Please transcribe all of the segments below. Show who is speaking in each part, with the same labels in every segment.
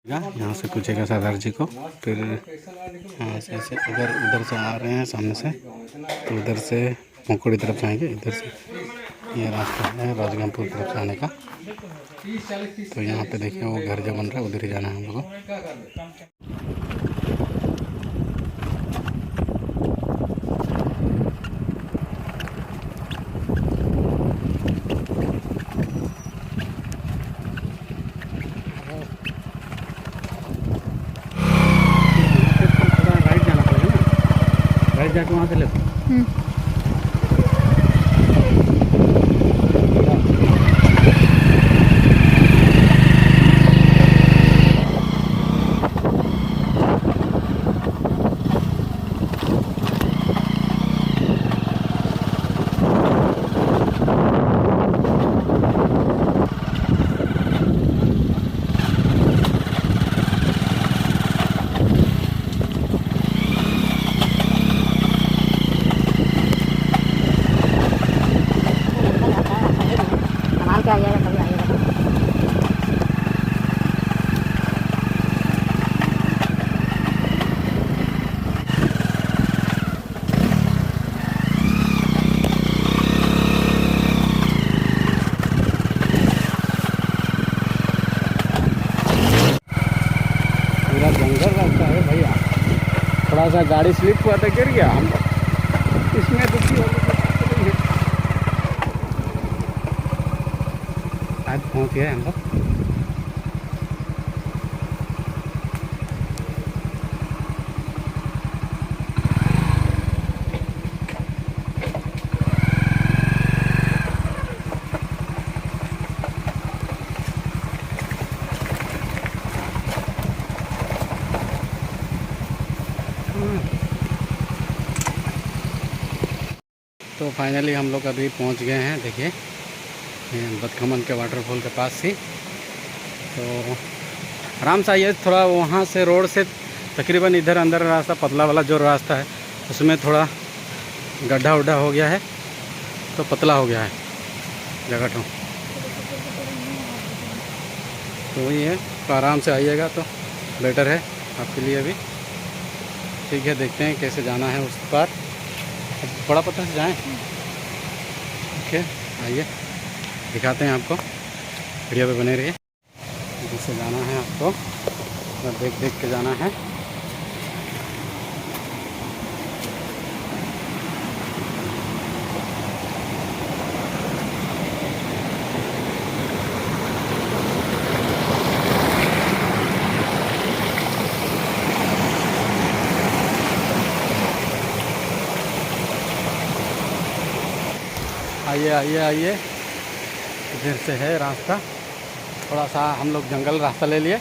Speaker 1: यहाँ से पूछेगा सरदार जी को, फिर ऐसे ऐसे अगर उधर से आ रहे हैं सामने से तो उधर से पोंकोड़ी तरफ जाएंगे, इधर से ये रास्ता है राजगंजपुर तरफ जाने का। तो यहाँ पे देखिए वो घर जो बन रहा है उधर ही जाना है हम लोगों को। राइट जाना पड़ेगा ना, राइट जाके वहाँ से ले। जंगल रास्ता है भैया, थोड़ा सा गाड़ी स्लिप हुआ तो गिर गया हम इसमें दुखी हो गए। आज पहुँच गए हम लोग। तो फाइनली हम लोग अभी पहुंच गए हैं। देखिए बदखमन के वाटरफॉल के पास ही। तो आराम से आइए, थोड़ा वहाँ से रोड से तकरीबन इधर अंदर रास्ता पतला वाला जो रास्ता है उसमें थोड़ा गड्ढा उड्ढा हो गया है, तो पतला हो गया है जगह तो वही है। तो आराम से आइएगा तो बेटर है आपके लिए भी। ठीक है, देखते हैं कैसे जाना है उस पार। बड़ा पत्थर से जाएं। ओके आइए दिखाते हैं आपको, वीडियो पे बने रहिए। जिससे जाना है आपको देख देख के जाना है। आइए आइए आइए, इधर से है रास्ता। थोड़ा सा हम लोग जंगल रास्ता ले लिए,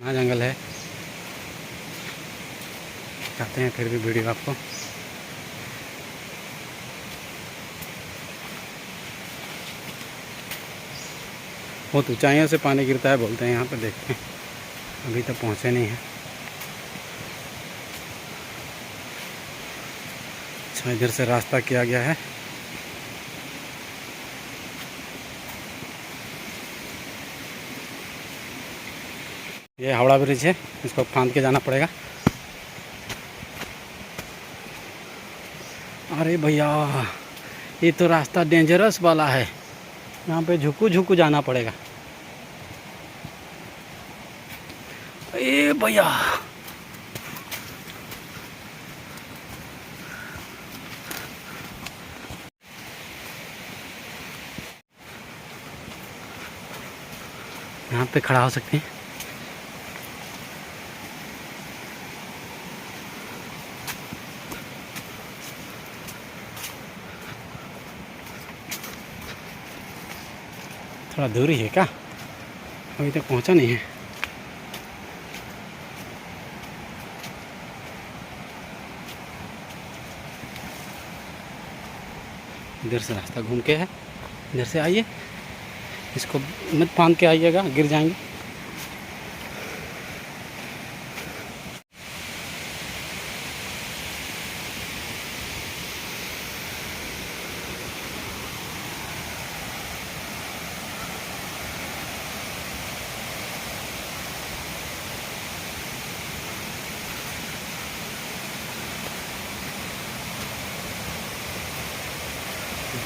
Speaker 1: ना जंगल है। चाहते हैं फिर भी वीडियो आपको। बहुत ऊंचाइयों से पानी गिरता है बोलते हैं यहाँ पे। देखते हैं, अभी तक पहुँचे नहीं हैं। अच्छा, इधर से रास्ता किया गया है। ये हावड़ा ब्रिज है, इसको फांद के जाना पड़ेगा। अरे भैया ये तो रास्ता डेंजरस वाला है, यहाँ पे झुकू झुकू जाना पड़ेगा। ए भैया यहाँ पे खड़ा हो सकते हैं। थोड़ा दूरी है क्या, अभी तक पहुंचा नहीं है। इधर से रास्ता घूम के है, इधर से आइए। इसको मत फांद के आइएगा, गिर जाएंगे।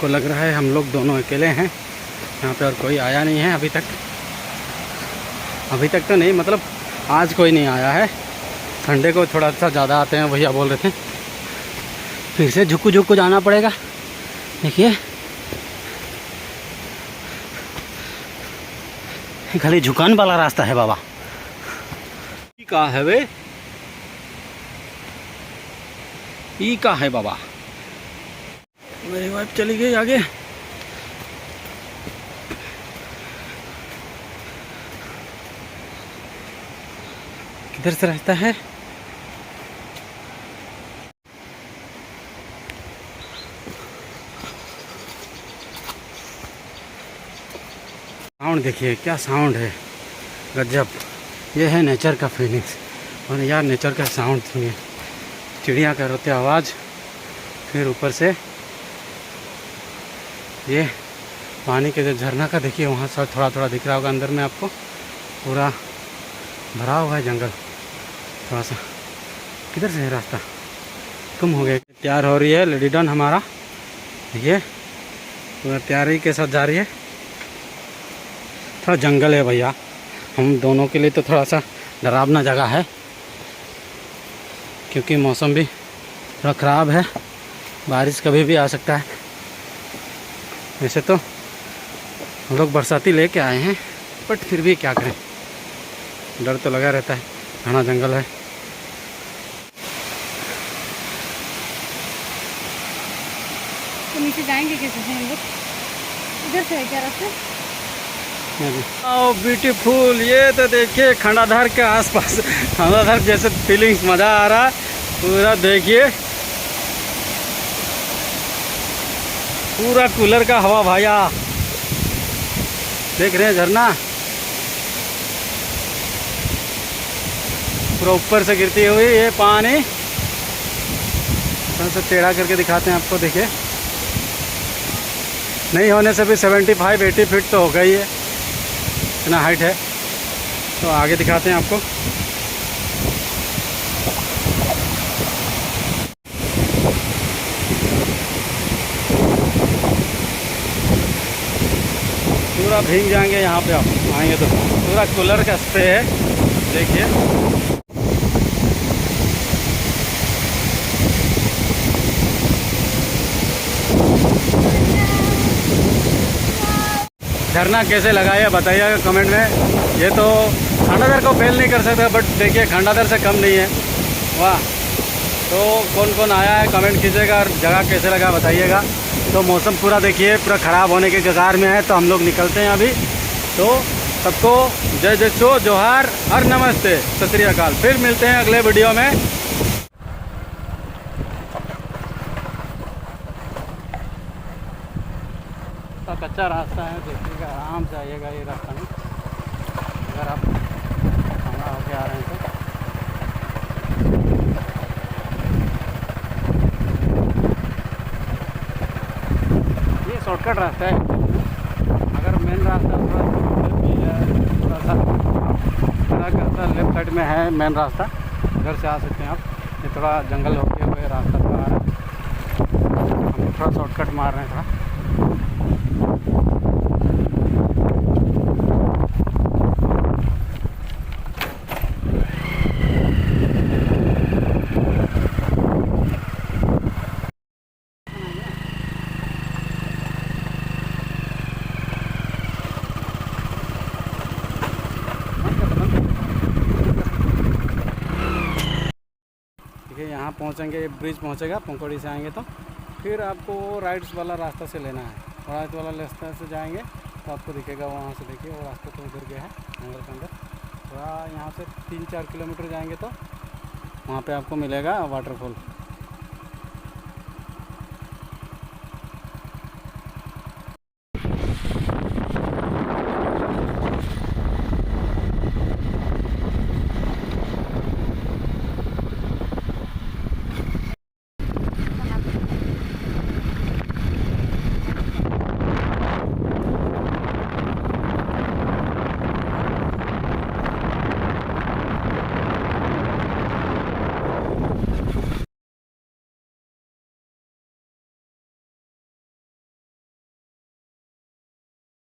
Speaker 1: हमको लग रहा है हम लोग दोनों अकेले हैं यहाँ पे और कोई आया नहीं है अभी तक। अभी तक तो नहीं, मतलब आज कोई नहीं आया है। संडे को थोड़ा सा ज़्यादा आते हैं, भैया बोल रहे थे। फिर से झुक्कू झुक्कू जाना पड़ेगा। देखिए खाली झुकान वाला रास्ता है बाबा। का है वे ई का है बाबा। मेरी वाइफ चली गई आगे। किधर से रास्ता है? साउंड देखिए क्या साउंड है, गजब। ये है नेचर का फीलिंग्स। और यार नेचर का साउंड सुनिए, चिड़िया का रोते आवाज़, फिर ऊपर से ये पानी के जो झरना का देखिए वहाँ से थोड़ा थोड़ा दिख रहा होगा अंदर में आपको। पूरा भरा हुआ है जंगल। थोड़ा सा किधर से है रास्ता, कम हो गया। तैयार हो रही है लेडी डॉन हमारा, देखिए पूरा तैयारी के साथ जा रही है। थोड़ा जंगल है भैया, हम दोनों के लिए तो थोड़ा सा डरावना जगह है, क्योंकि मौसम भी थोड़ा ख़राब है, बारिश कभी भी आ सकता है। वैसे तो हम लोग बरसाती लेके आए हैं, बट फिर भी क्या करें, डर तो लगा रहता है, घना जंगल है।
Speaker 2: तो नीचे जाएंगे कैसे हैं हम लोग? इधर से है क्या रास्ता?
Speaker 1: Oh beautiful. ये तो देखिए खंडाधर के आसपास, खंडाधर जैसे फीलिंग्स, मज़ा आ रहा है पूरा। देखिए पूरा कूलर का हवा भाया, देख रहे हैं झरना पूरा ऊपर से गिरती हुई ये पानी। थोड़ा सा टेढ़ा करके दिखाते हैं आपको, देखिए नहीं होने से भी 75-80 फीट तो हो गई है, इतना हाइट है। तो आगे दिखाते हैं आपको। पूरा भीग जाएंगे यहाँ पे, आप आएंगे तो पूरा कूलर का स्प्रे है, देखिए। झरना कैसे लगा है बताइएगा कमेंट में। ये तो खंडाधर को फेल नहीं कर सकता, बट देखिए खंडाधर से कम नहीं है। वाह। तो कौन कौन आया है कमेंट कीजिएगा, और जगह कैसे लगा बताइएगा। तो मौसम पूरा देखिए पूरा ख़राब होने के कगार में है, तो हम लोग निकलते हैं अभी। तो सबको जय जय सो, जोहार और नमस्ते, सत श्री अकाल। फिर मिलते हैं अगले वीडियो में। कच्चा रास्ता है, देखिएगा आराम से आइएगा ये रास्ता में, अगर आप खाना होके आ रहे हैं तो। ये शॉर्टकट रास्ता है, अगर मेन रास्ता थोड़ा सा लेफ्ट साइड में है मेन रास्ता, उधर से आ सकते हैं आप। ये थोड़ा जंगल होते हुए रास्ता पर आ रहा है, हम थोड़ा शॉर्टकट मार रहे हैं थोड़ा। देखिए यहाँ पहुँचेंगे, ब्रिज पहुँचेगा, पंकोड़ी से आएंगे तो फिर आपको राइट्स वाला रास्ता से लेना है। राइट वाला रास्ता से जाएंगे तो आपको दिखेगा वहाँ से, देखिए वो रास्ता तो उधर गया है जंगल के अंदर। थोड़ा यहाँ से 3-4 किलोमीटर जाएंगे तो वहाँ पे आपको मिलेगा वाटरफॉल।